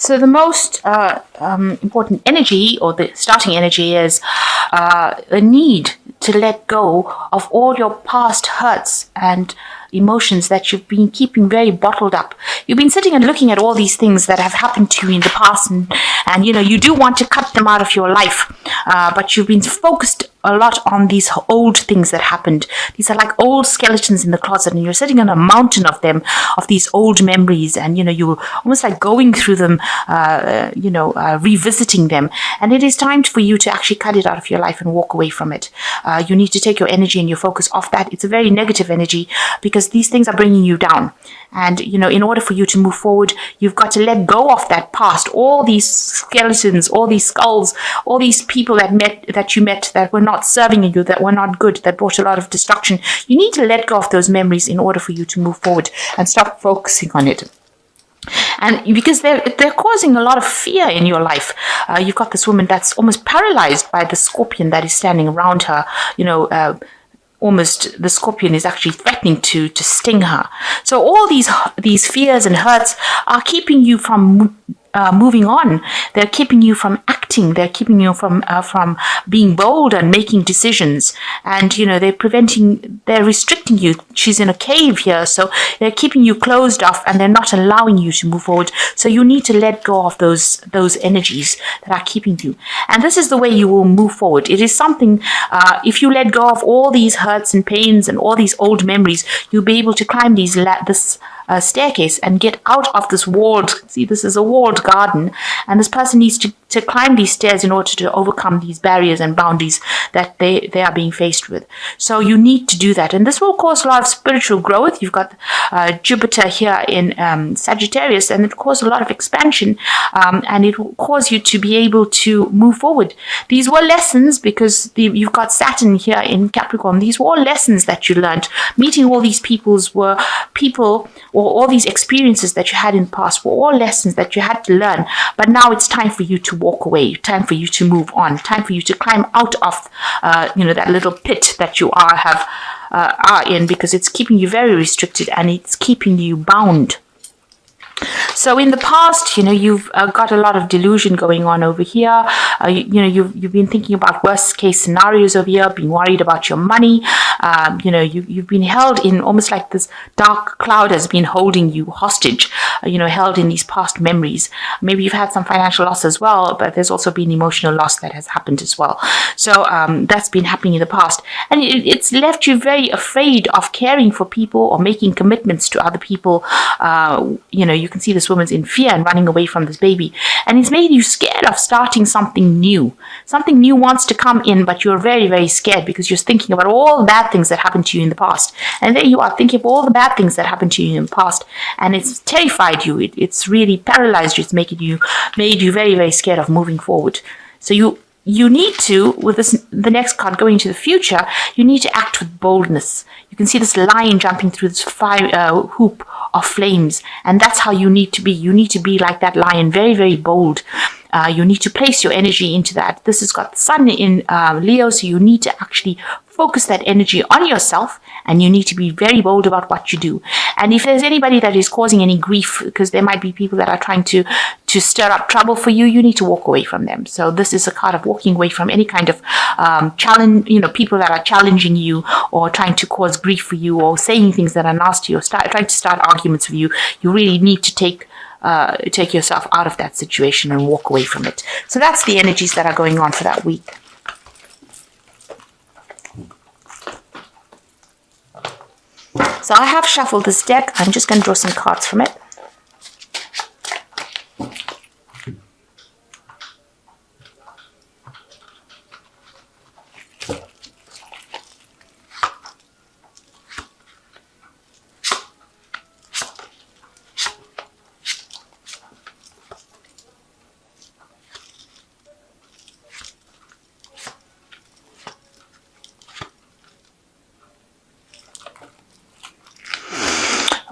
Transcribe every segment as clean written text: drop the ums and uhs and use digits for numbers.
So the most important energy, or the starting energy, is a need to let go of all your past hurts and emotions that you've been keeping very bottled up. You've been sitting and looking at all these things that have happened to you in the past, and you do want to cut them out of your life, but you've been focused a lot on these old things that happened. These are like old skeletons in the closet, and you're sitting on a mountain of them, of these old memories, and you're almost like going through them, revisiting them. And it is time for you to actually cut it out of your life and walk away from it. You need to take your energy and your focus off that. It's a very negative energy, because these things are bringing you down. And, in order for you to move forward, you've got to let go of that past, all these skeletons, all these skulls, all these people that you met that were not serving you, that were not good, that brought a lot of destruction. You need to let go of those memories in order for you to move forward and stop focusing on it. And because they're causing a lot of fear in your life. You've got this woman that's almost paralyzed by the scorpion that is standing around her, almost the scorpion is actually threatening to sting her. So all these fears and hurts are keeping you from moving on. They're keeping you from acting. They're keeping you from being bold and making decisions. And they're restricting you. She's in a cave here, so they're keeping you closed off, and they're not allowing you to move forward. So you need to let go of those energies that are keeping you. And this is the way you will move forward. It is something, if you let go of all these hurts and pains and all these old memories, you'll be able to climb this staircase and get out of this walled, see, this is a walled garden, and this person needs to climb these stairs in order to overcome these barriers and boundaries that they are being faced with. So you need to do that, and this will cause a lot of spiritual growth. You've got Jupiter here in Sagittarius, and it causes a lot of expansion, and it will cause you to be able to move forward. These were lessons, because you've got Saturn here in Capricorn. These were all lessons that you learned. Meeting all these people, or all these experiences that you had in the past were all lessons that you had to learn. But now it's time for you to walk away, time for you to move on, time for you to climb out of that little pit that you are in, because it's keeping you very restricted and it's keeping you bound. So in the past, you've got a lot of delusion going on over here. You've been thinking about worst case scenarios over here, being worried about your money. You've been held in almost like this dark cloud has been holding you hostage, held in these past memories. Maybe you've had some financial loss as well, but there's also been emotional loss that has happened as well. So that's been happening in the past. And it's left you very afraid of caring for people or making commitments to other people. You can see this woman's in fear and running away from this baby. And it's made you scared of starting something new. Something new wants to come in, but you're very, very scared because you're thinking about all the bad things that happened to you in the past. And there you are thinking of all the bad things that happened to you in the past. And it's terrified you. It's really paralyzed you. It's made you very, very scared of moving forward. So you need to, with the next card going into the future, you need to act with boldness. You can see this lion jumping through this hoop of flames, and that's how you need to be. You need to be like that lion, very, very bold. You need to place your energy into that. This has got the sun in Leo, so you need to actually focus that energy on yourself, and you need to be very bold about what you do. And if there's anybody that is causing any grief, because there might be people that are trying to stir up trouble for you, you need to walk away from them. So this is a card of walking away from any kind of challenge, people that are challenging you or trying to cause grief for you or saying things that are nasty or trying to start arguments with you. You really need to take yourself out of that situation and walk away from it. So that's the energies that are going on for that week. So I have shuffled this deck. I'm just going to draw some cards from it.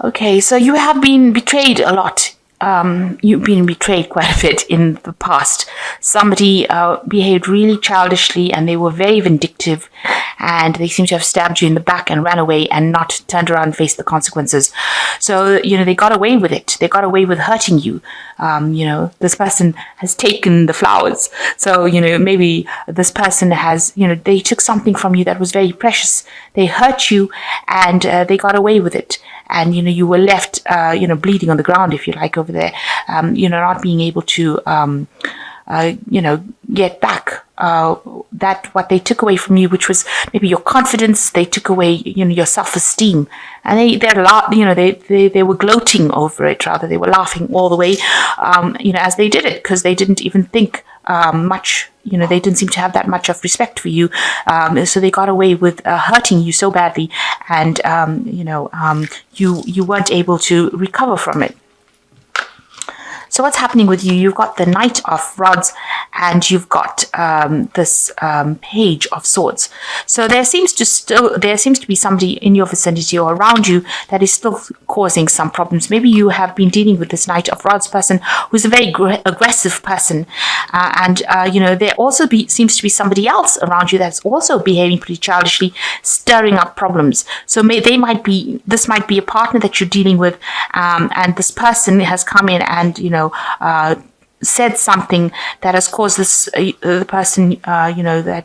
Okay, so you have been betrayed a lot you've been betrayed quite a bit in the past. Somebody behaved really childishly, and they were very vindictive, and they seem to have stabbed you in the back and ran away and not turned around and faced the consequences. So, they got away with it. They got away with hurting you. This person has taken the flowers. So, maybe this person has, they took something from you that was very precious. They hurt you, and they got away with it. And, you were left, bleeding on the ground, if you like, over there, not being able to, get back that what they took away from you, which was maybe your confidence. They took away, your self-esteem, and they were gloating over it. Rather, they were laughing all the way, as they did it, because they didn't even think much. They didn't seem to have that much of respect for you, so they got away with hurting you so badly, and you weren't able to recover from it. So what's happening with you? You've got the Knight of Rods, and you've got this Page of Swords. So there seems to be somebody in your vicinity or around you that is still causing some problems. Maybe you have been dealing with this Knight of Rods person who's a very aggressive person, and there also seems to be somebody else around you that's also behaving pretty childishly, stirring up problems. So this might be a partner that you're dealing with, and this person has come in and said something that has caused the person, that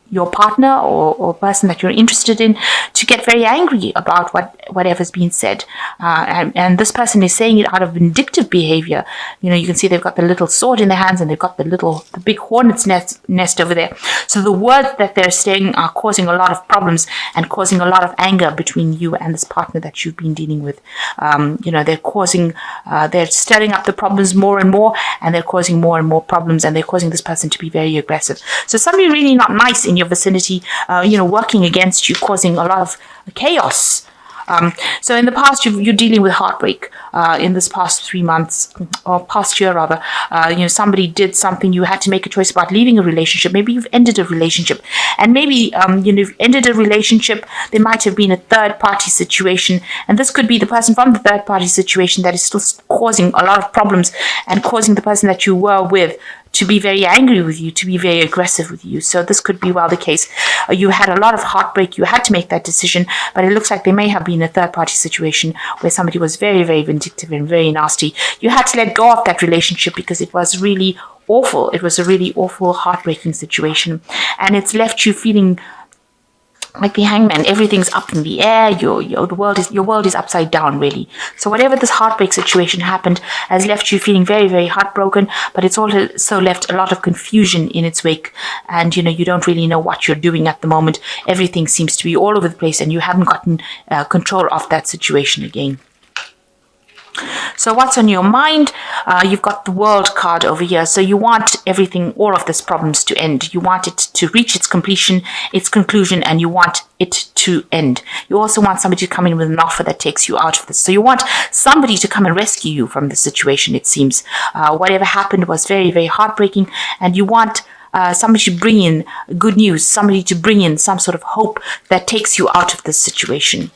your partner or person that you're interested in to get very angry about whatever's been said. And this person is saying it out of vindictive behavior. You can see they've got the little sword in their hands, and they've got the big hornet's nest over there. So the words that they're saying are causing a lot of problems and causing a lot of anger between you and this partner that you've been dealing with. They're stirring up the problems more and more, and they're causing more and more problems, and they're causing this person to be very aggressive. So somebody really not nice in your vicinity, working against you, causing a lot of chaos. So in the past, you're dealing with heartbreak. In this past 3 months, or past year rather, somebody did something. You had to make a choice about leaving a relationship. Maybe you've ended a relationship, and maybe you've ended a relationship. There might have been a third-party situation, and this could be the person from the third-party situation that is still causing a lot of problems and causing the person that you were with to be very angry with you, to be very aggressive with you. So this could be the case. You had a lot of heartbreak. You had to make that decision, but it looks like there may have been a third-party situation where somebody was very, very vindictive and very nasty. You had to let go of that relationship because it was really awful. It was a really awful, heartbreaking situation, and it's left you feeling like the Hangman. Everything's up in the air. Your world is upside down, really. So whatever this heartbreak situation happened has left you feeling very, very heartbroken, but it's also left a lot of confusion in its wake, and you don't really know what you're doing at the moment. Everything seems to be all over the place, and you haven't gotten control of that situation again. So what's on your mind? You've got the World card over here. So you want everything, all of these problems to end. You want it to reach its completion, its conclusion, and you want it to end. You also want somebody to come in with an offer that takes you out of this. So you want somebody to come and rescue you from the situation, it seems. Whatever happened was very, very heartbreaking, and you want somebody to bring in good news, somebody to bring in some sort of hope that takes you out of this situation.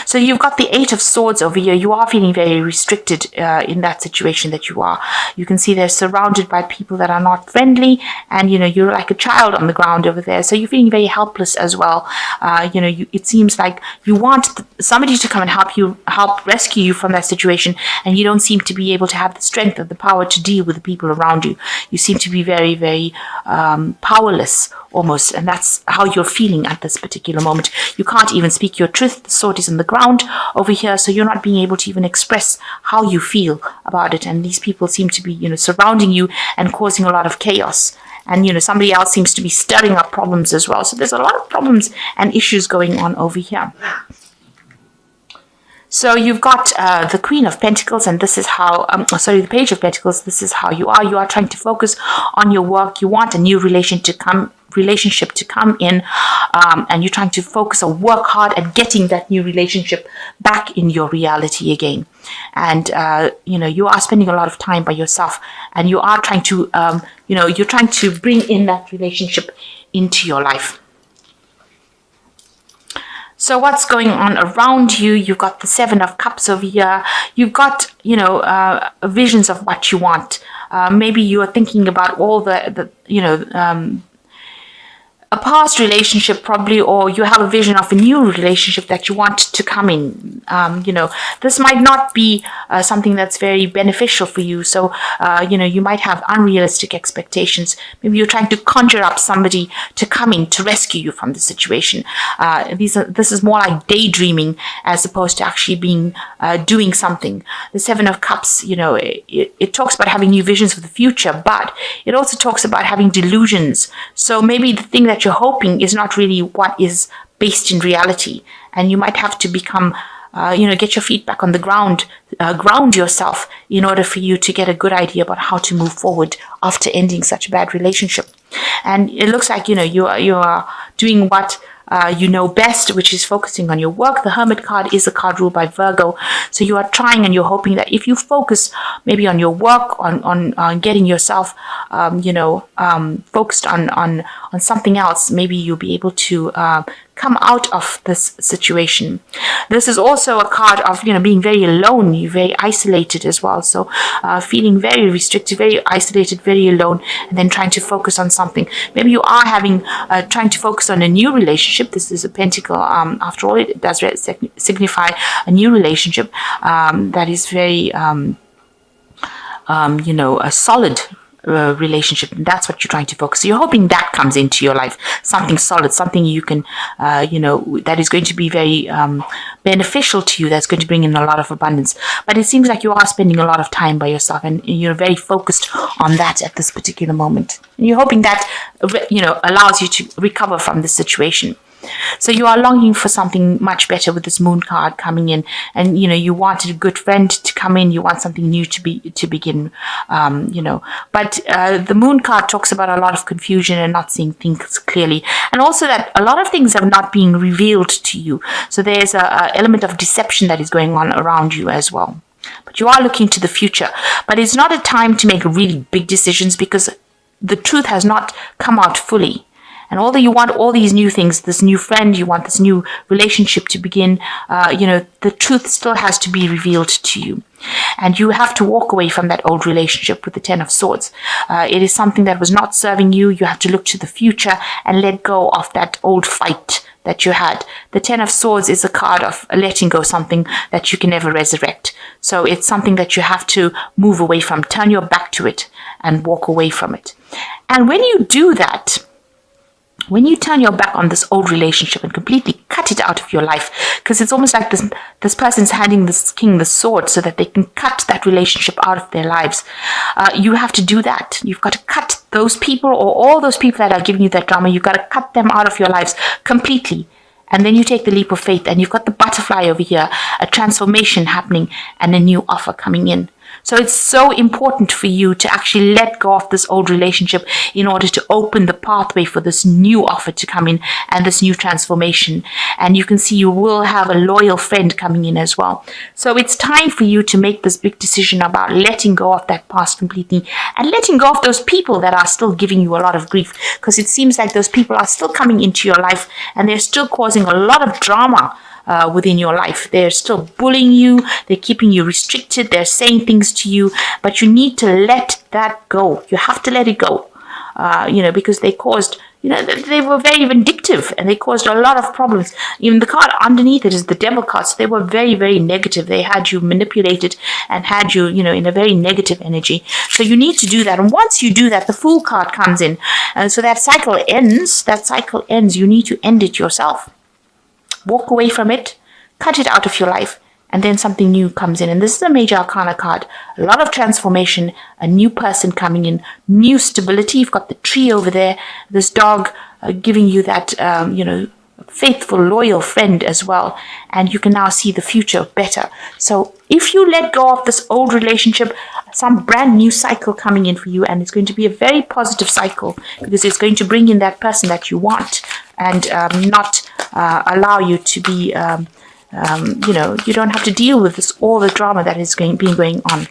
So you've got the Eight of Swords over here. You are feeling very restricted in that situation that you are. You can see they're surrounded by people that are not friendly, and you're like a child on the ground over there. So you're feeling very helpless as well. It seems like you want somebody to come and help rescue you from that situation, and you don't seem to be able to have the strength or the power to deal with the people around you. You seem to be very, very powerless almost, and that's how you're feeling at this particular moment. You can't even speak your truth. The sword is on the ground over here, so you're not being able to even express how you feel about it, and these people seem to be surrounding you and causing a lot of chaos, and somebody else seems to be stirring up problems as well. So there's a lot of problems and issues going on over here. So you've got the Queen of Pentacles, and this is how, the Page of Pentacles. This is how you are. You are trying to focus on your work. You want a new relationship to come in, and you're trying to focus or work hard at getting that new relationship back in your reality again. And you are spending a lot of time by yourself, and you are trying to you're trying to bring in that relationship into your life. So what's going on around you? You've got the Seven of Cups over here. You've got, visions of what you want. Maybe you are thinking about all a past relationship probably, or you have a vision of a new relationship that you want to come in. This might not be something that's very beneficial for you. So, you might have unrealistic expectations. Maybe you're trying to conjure up somebody to come in to rescue you from the situation. This is more like daydreaming as opposed to actually being doing something. The Seven of Cups, it talks about having new visions for the future, but it also talks about having delusions. So maybe the thing that you're hoping is not really what is based in reality, and you might have to become get your feet back on the ground, ground yourself in order for you to get a good idea about how to move forward after ending such a bad relationship. And it looks like you are doing what you know best, which is focusing on your work. The Hermit card is a card ruled by Virgo. So you are trying and you're hoping that if you focus maybe on your work, on getting yourself, focused on something else, maybe you'll be able to come out of this situation. This is also a card of, being very alone. You're very isolated as well. So feeling very restricted, very isolated, very alone, and then trying to focus on something. Maybe you are trying to focus on a new relationship. This is a pentacle. After all, it does signify a new relationship that is very, a solid relationship, and that's what you're trying to focus. So you're hoping that comes into your life, something solid, something you can, that is going to be very beneficial to you, that's going to bring in a lot of abundance. But it seems like you are spending a lot of time by yourself, and you're very focused on that at this particular moment. And you're hoping that, allows you to recover from this situation. So you are longing for something much better with this Moon card coming in, and you wanted a good friend to come in. You want something new to begin, But the Moon card talks about a lot of confusion and not seeing things clearly, and also that a lot of things are not being revealed to you. So there's a element of deception that is going on around you as well. But you are looking to the future. But it's not a time to make really big decisions because the truth has not come out fully. And although you want all these new things, this new friend, you want this new relationship to begin, the truth still has to be revealed to you. And you have to walk away from that old relationship with the Ten of Swords. It is something that was not serving you. You have to look to the future and let go of that old fight that you had. The Ten of Swords is a card of letting go something that you can never resurrect. So it's something that you have to move away from, turn your back to it and walk away from it. And when you do that, when you turn your back on this old relationship and completely cut it out of your life, because it's almost like this person's handing this king the sword so that they can cut that relationship out of their lives. You have to do that. You've got to cut those people, or all those people that are giving you that drama. You've got to cut them out of your lives completely. And then you take the leap of faith, and you've got the butterfly over here, a transformation happening and a new offer coming in. So it's so important for you to actually let go of this old relationship in order to open the pathway for this new offer to come in and this new transformation. And you can see you will have a loyal friend coming in as well. So it's time for you to make this big decision about letting go of that past completely and letting go of those people that are still giving you a lot of grief, because it seems like those people are still coming into your life and they're still causing a lot of drama within your life. They're still bullying you. They're keeping you restricted. They're saying things to you, but you need to let that go. You have to let it go, because they caused, they were very vindictive and they caused a lot of problems. Even the card underneath it is the Devil card. So they were very, very negative. They had you manipulated and had you, in a very negative energy. So you need to do that. And once you do that, the Fool card comes in. And so that cycle ends. You need to end it yourself. Walk away from it, cut it out of your life, and then something new comes in. And this is a major arcana card. A lot of transformation, a new person coming in, new stability. You've got the tree over there, this dog giving you that, faithful, loyal friend as well. And you can now see the future better. So if you let go of this old relationship, some brand new cycle coming in for you, and it's going to be a very positive cycle because it's going to bring in that person that you want and not allow you to be, you don't have to deal with all the drama that is being going on.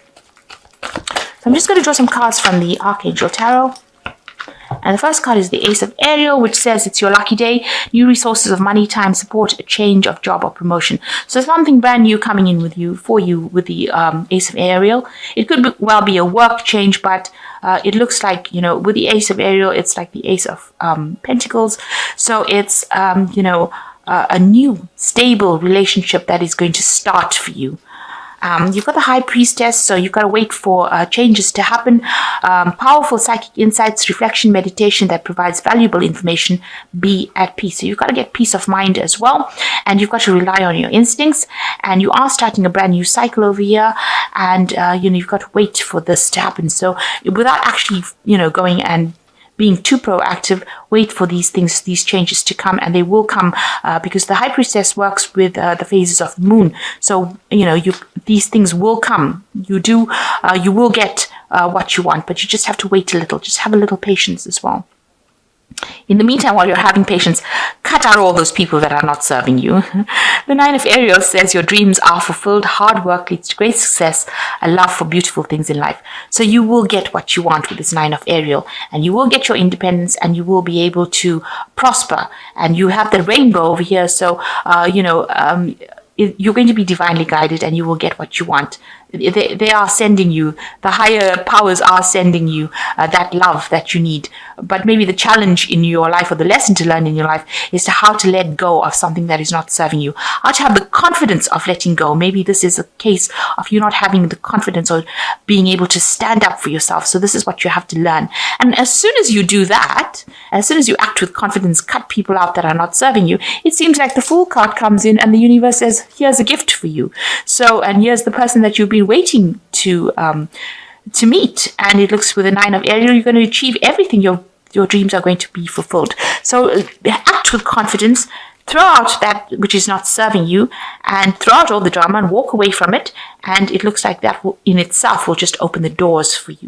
So I'm just going to draw some cards from the Archangel Tarot. And the first card is the Ace of Ariel, which says it's your lucky day, new resources of money, time, support, a change of job or promotion. So something brand new coming in with you, for you, with the Ace of Ariel. It could well be a work change, but it looks like, you know, with the Ace of Ariel, it's like the Ace of Pentacles. So it's, you know, a new, stable relationship that is going to start for you. You've got the High Priestess, so you've got to wait for changes to happen. Powerful psychic insights, reflection, meditation that provides valuable information. Be at peace. So you've got to get peace of mind as well, and you've got to rely on your instincts. And you are starting a brand new cycle over here, and you know, you've got to wait for this to happen. So without actually, you know, going and being too proactive, wait for these things, these changes to come, and they will come because the High Priestess works with the phases of the moon. So, you know, these things will come. You will get what you want, but you just have to wait a little. Just have a little patience as well. In the meantime, while you're having patience, cut out all those people that are not serving you. The Nine of Ariel says your dreams are fulfilled, hard work leads to great success, a love for beautiful things in life. So you will get what you want with this Nine of Ariel, and you will get your independence, and you will be able to prosper. And you have the rainbow over here, so you know, you're going to be divinely guided, and you will get what you want. They are sending you, the higher powers are sending you that love that you need. But maybe the challenge in your life, or the lesson to learn in your life, is to how to let go of something that is not serving you. How to have the confidence of letting go. Maybe this is a case of you not having the confidence or being able to stand up for yourself. So this is what you have to learn. And as soon as you do that, as soon as you act with confidence, cut people out that are not serving you, it seems like the Fool card comes in and the universe says, here's a gift for you. So, and here's the person that you've been waiting to meet. And it looks with the Nine of Ariel, you're going to achieve everything. Your dreams are going to be fulfilled. So act with confidence, throw out that which is not serving you, and throw out all the drama and walk away from it. And it looks like that will, in itself, will just open the doors for you.